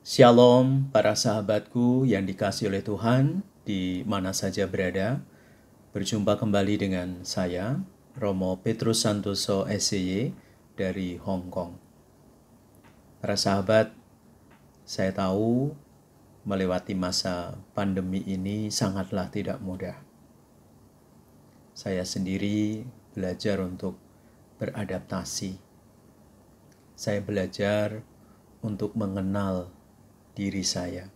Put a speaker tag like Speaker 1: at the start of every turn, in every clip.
Speaker 1: Shalom para sahabatku yang dikasihi oleh Tuhan di mana saja berada. Berjumpa kembali dengan saya, Romo Petrus Santoso SCY dari Hong Kong. Para sahabat, saya tahu melewati masa pandemi ini sangatlah tidak mudah. Saya sendiri belajar untuk beradaptasi. Saya belajar untuk mengenal diri saya.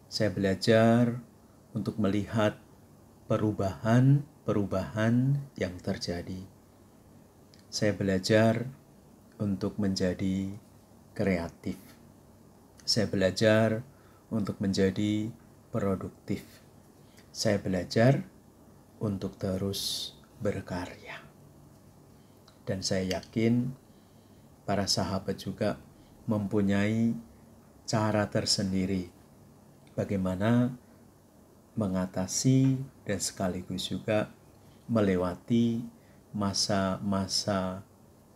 Speaker 1: Saya belajar untuk melihat perubahan yang terjadi. Saya belajar untuk menjadi kreatif. Saya belajar untuk menjadi produktif. Saya belajar untuk terus berkarya. Dan saya yakin para sahabat juga mempunyai cara tersendiri bagaimana mengatasi dan sekaligus juga melewati masa-masa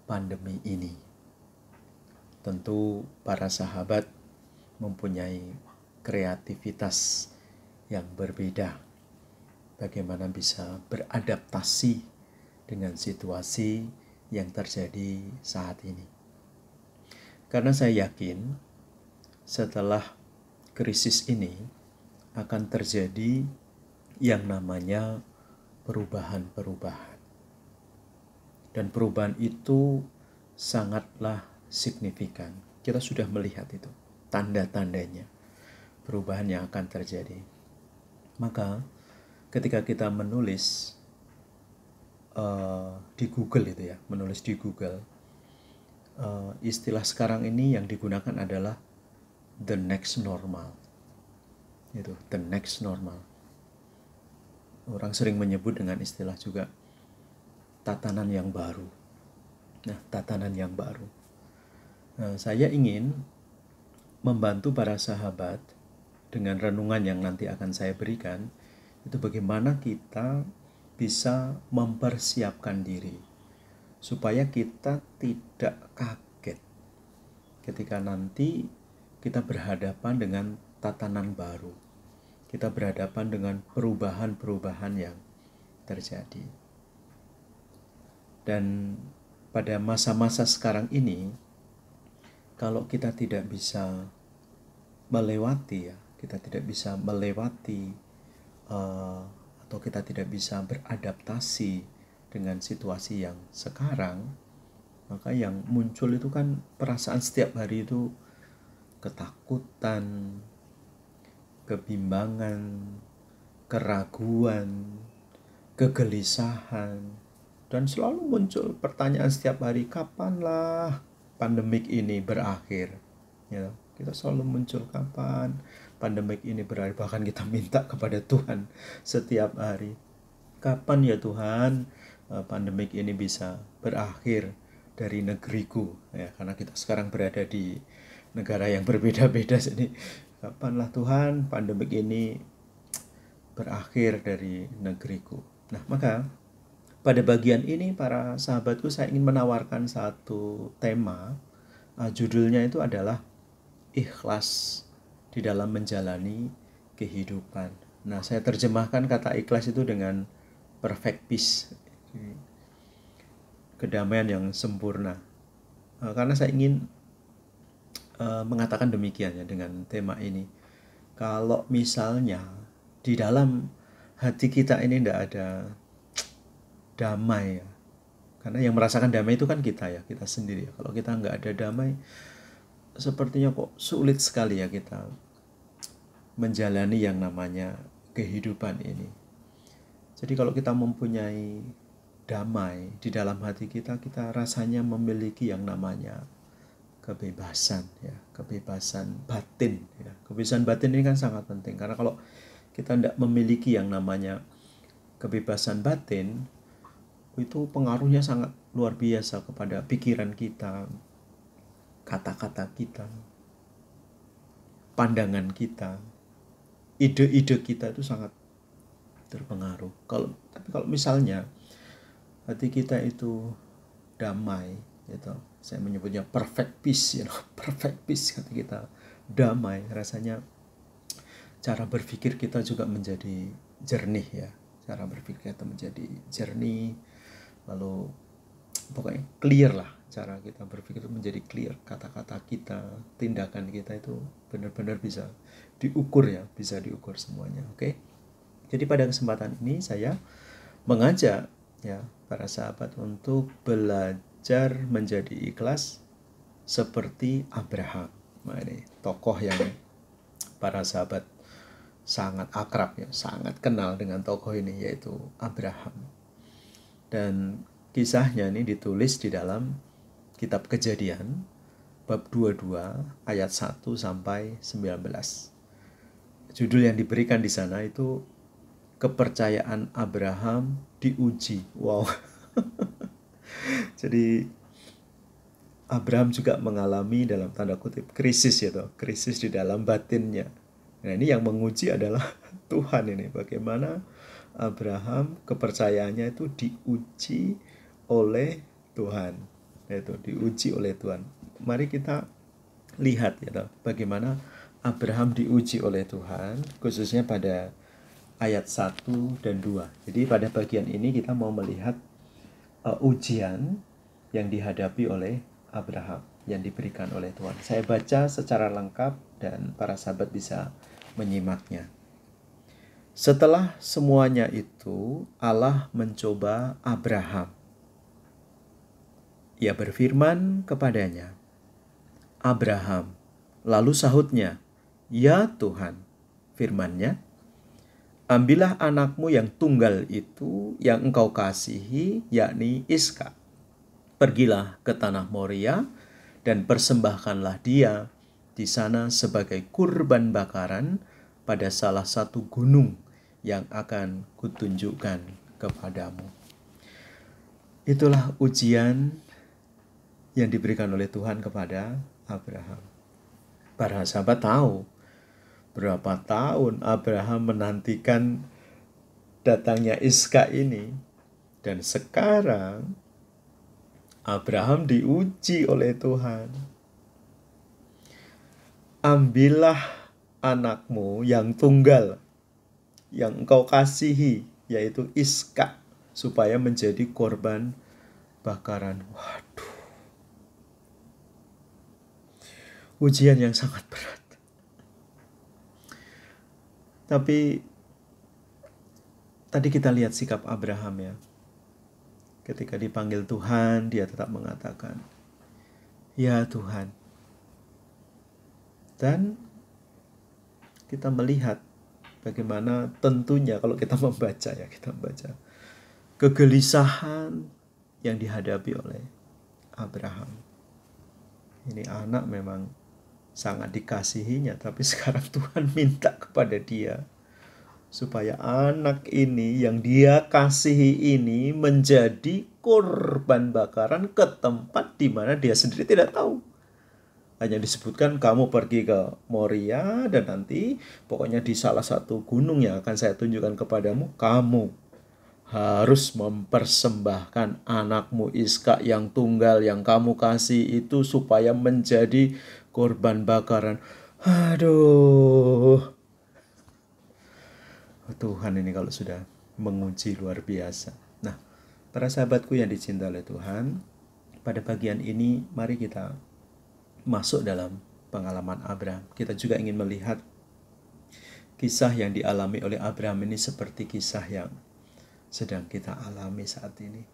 Speaker 1: pandemi ini. Tentu para sahabat mempunyai kreativitas yang berbeda bagaimana bisa beradaptasi dengan situasi yang terjadi saat ini. Karena saya yakin setelah krisis ini akan terjadi yang namanya perubahan-perubahan. Dan perubahan itu sangatlah signifikan. Kita sudah melihat itu, tanda-tandanya perubahan yang akan terjadi. Maka ketika kita menulis di Google itu ya, menulis di Google, istilah sekarang ini yang digunakan adalah the next normal. Itu the next normal. Orang sering menyebut dengan istilah juga tatanan yang baru. Nah, tatanan yang baru. Nah, saya ingin membantu para sahabat dengan renungan yang nanti akan saya berikan, itu bagaimana kita bisa mempersiapkan diri supaya kita tidak kaget ketika nanti kita berhadapan dengan tatanan baru. Kita berhadapan dengan perubahan-perubahan yang terjadi. Dan pada masa-masa sekarang ini, kalau kita tidak bisa melewati atau kita tidak bisa beradaptasi dengan situasi yang sekarang, maka yang muncul itu kan perasaan setiap hari itu ketakutan, kebimbangan, keraguan, kegelisahan, dan selalu muncul pertanyaan setiap hari, kapanlah pandemik ini berakhir? Ya, kita selalu muncul kapan pandemik ini berakhir, bahkan kita minta kepada Tuhan setiap hari, kapan ya Tuhan pandemik ini bisa berakhir dari negeriku, ya, karena kita sekarang berada di negara yang berbeda-beda. Jadi kapanlah Tuhan pandemik ini berakhir dari negeriku. Nah, maka pada bagian ini para sahabatku saya ingin menawarkan satu tema. Judulnya itu adalah ikhlas di dalam menjalani kehidupan. Nah, saya terjemahkan kata ikhlas itu dengan perfect peace, kedamaian yang sempurna. Karena saya ingin mengatakan demikian ya dengan tema ini. Kalau misalnya di dalam hati kita ini tidak ada damai ya, karena yang merasakan damai itu kan kita ya, kita sendiri. Kalau kita nggak ada damai, sepertinya kok sulit sekali ya kita menjalani yang namanya kehidupan ini. Jadi kalau kita mempunyai damai di dalam hati kita, kita rasanya memiliki yang namanya kebebasan ya, kebebasan batin ya. Kebebasan batin ini kan sangat penting, karena kalau kita tidak memiliki yang namanya kebebasan batin, itu pengaruhnya sangat luar biasa kepada pikiran kita, kata-kata kita, pandangan kita, ide-ide kita itu sangat terpengaruh. Tapi kalau misalnya hati kita itu damai gitu, saya menyebutnya perfect peace, perfect peace, hati kita damai, rasanya cara berpikir kita juga menjadi jernih ya. Cara berpikir kita menjadi jernih, lalu pokoknya clear lah, cara kita berpikir itu menjadi clear, kata-kata kita, tindakan kita itu benar-benar bisa diukur ya, bisa diukur semuanya. Oke. Jadi pada kesempatan ini saya mengajak ya para sahabat untuk belajar menjadi ikhlas seperti Abraham. Nah, ini tokoh yang para sahabat sangat akrab ya, sangat kenal dengan tokoh ini, yaitu Abraham. Dan kisahnya ini ditulis di dalam kitab Kejadian bab 22 ayat 1 sampai 19. Judul yang diberikan di sana itu kepercayaan Abraham diuji. Wow. Jadi Abraham juga mengalami dalam tanda kutip krisis ya toh, krisis di dalam batinnya. Nah, ini yang menguji adalah Tuhan ini. Bagaimana Abraham kepercayaannya itu diuji oleh Tuhan. Itu diuji oleh Tuhan. Mari kita lihat ya toh, bagaimana Abraham diuji oleh Tuhan, khususnya pada ayat 1 dan 2. Jadi pada bagian ini kita mau melihat ujian yang dihadapi oleh Abraham yang diberikan oleh Tuhan. Saya baca secara lengkap dan para sahabat bisa menyimaknya. Setelah semuanya itu, Allah mencoba Abraham. Ia berfirman kepadanya, Abraham. Lalu sahutnya, ya Tuhan. Firman-Nya, ambillah anakmu yang tunggal itu yang engkau kasihi, yakni Iskak. Pergilah ke tanah Moria dan persembahkanlah dia di sana sebagai kurban bakaran pada salah satu gunung yang akan kutunjukkan kepadamu. Itulah ujian yang diberikan oleh Tuhan kepada Abraham. Para sahabat tahu berapa tahun Abraham menantikan datangnya Iskak ini, dan sekarang Abraham diuji oleh Tuhan. Ambillah anakmu yang tunggal, yang engkau kasihi, yaitu Iskak, supaya menjadi korban bakaran. Waduh. Ujian yang sangat berat. Tapi tadi kita lihat sikap Abraham ya. Ketika dipanggil Tuhan, dia tetap mengatakan, ya Tuhan. Dan kita melihat bagaimana tentunya kalau kita membaca ya, kita membaca kegelisahan yang dihadapi oleh Abraham. Ini anak memang sangat dikasihinya, tapi sekarang Tuhan minta kepada dia supaya anak ini yang dia kasihi ini menjadi korban bakaran ke tempat di mana dia sendiri tidak tahu. Hanya disebutkan kamu pergi ke Moria dan nanti pokoknya di salah satu gunung yang akan saya tunjukkan kepadamu, kamu harus mempersembahkan anakmu Iskak yang tunggal yang kamu kasih itu supaya menjadi korban bakaran. Aduh. Tuhan ini kalau sudah menguji luar biasa. Nah, para sahabatku yang dicintai oleh Tuhan, pada bagian ini mari kita masuk dalam pengalaman Abraham. Kita juga ingin melihat kisah yang dialami oleh Abraham ini seperti kisah yang sedang kita alami saat ini,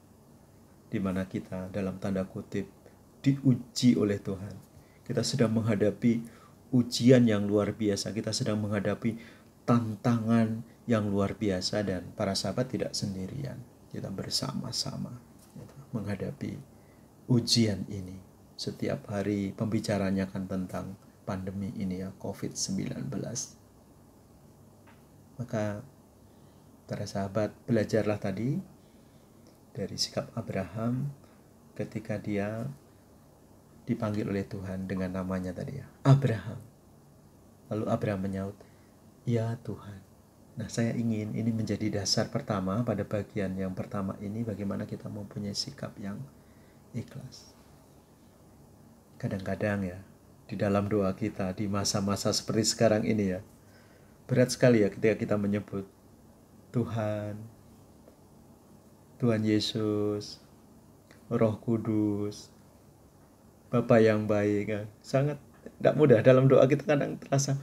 Speaker 1: di mana kita dalam tanda kutip diuji oleh Tuhan. Kita sedang menghadapi ujian yang luar biasa. Kita sedang menghadapi tantangan yang luar biasa, dan para sahabat tidak sendirian. Kita bersama-sama menghadapi ujian ini. Setiap hari pembicaranya kan tentang pandemi ini ya, COVID-19. Maka para sahabat belajarlah tadi dari sikap Abraham ketika dia dipanggil oleh Tuhan dengan namanya tadi ya, Abraham. Lalu Abraham menyaut, ya Tuhan. Nah, saya ingin ini menjadi dasar pertama pada bagian yang pertama ini, bagaimana kita mempunyai sikap yang ikhlas. Kadang-kadang ya, di dalam doa kita di masa-masa seperti sekarang ini ya. Berat sekali ya ketika kita menyebut Tuhan, Tuhan Yesus, Roh Kudus, Bapa yang baik kan. Sangat tidak mudah dalam doa kita kadang terasa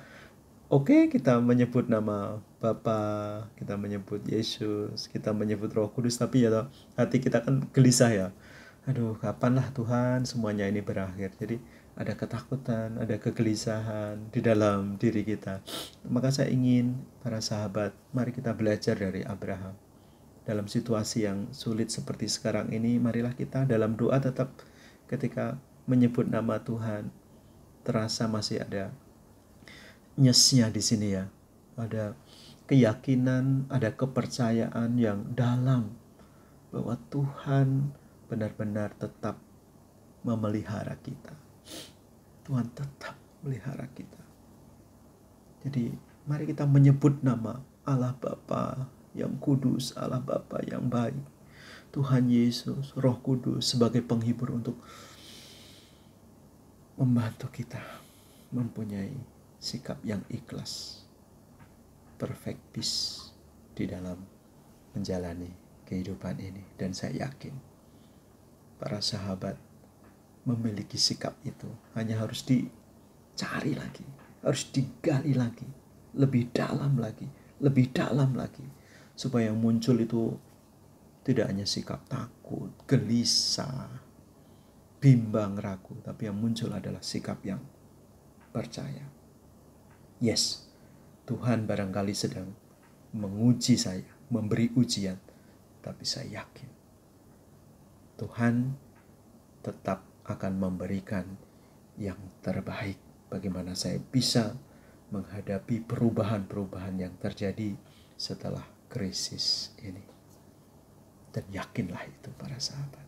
Speaker 1: oke, kita menyebut nama Bapa, kita menyebut Yesus, kita menyebut Roh Kudus, tapi ya hati kita kan gelisah ya. Aduh, kapanlah Tuhan semuanya ini berakhir. Jadi ada ketakutan, ada kegelisahan di dalam diri kita. Maka saya ingin para sahabat, mari kita belajar dari Abraham. Dalam situasi yang sulit seperti sekarang ini, marilah kita dalam doa tetap ketika menyebut nama Tuhan, terasa masih ada nyesnya di sini ya. Ada keyakinan, ada kepercayaan yang dalam bahwa Tuhan benar-benar tetap memelihara kita. Tuhan tetap melihara kita. Jadi mari kita menyebut nama Allah Bapa yang kudus, Allah Bapa yang baik, Tuhan Yesus, Roh Kudus sebagai penghibur untuk membantu kita mempunyai sikap yang ikhlas, perfect peace di dalam menjalani kehidupan ini. Dan saya yakin para sahabat memiliki sikap itu, hanya harus dicari lagi, harus digali lagi, lebih dalam lagi, supaya yang muncul itu tidak hanya sikap takut, gelisah, bimbang, ragu, tapi yang muncul adalah sikap yang percaya. Yes, Tuhan barangkali sedang menguji saya, memberi ujian, tapi saya yakin Tuhan tetap akan memberikan yang terbaik. Bagaimana saya bisa menghadapi perubahan-perubahan yang terjadi setelah krisis ini. Dan yakinlah itu para sahabat.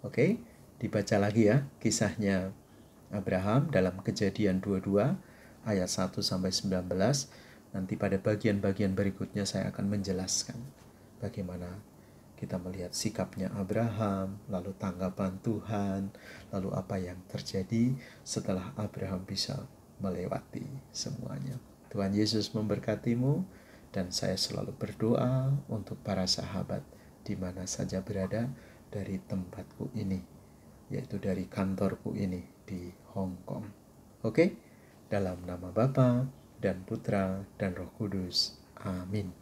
Speaker 1: Oke, dibaca lagi ya kisahnya Abraham dalam Kejadian 22 ayat 1-19. Nanti pada bagian-bagian berikutnya saya akan menjelaskan bagaimana kita melihat sikapnya Abraham, lalu tanggapan Tuhan, lalu apa yang terjadi setelah Abraham bisa melewati semuanya. Tuhan Yesus memberkatimu, dan saya selalu berdoa untuk para sahabat di mana saja berada dari tempatku ini, yaitu dari kantorku ini di Hong Kong. Oke? Dalam nama Bapa dan Putra dan Roh Kudus. Amin.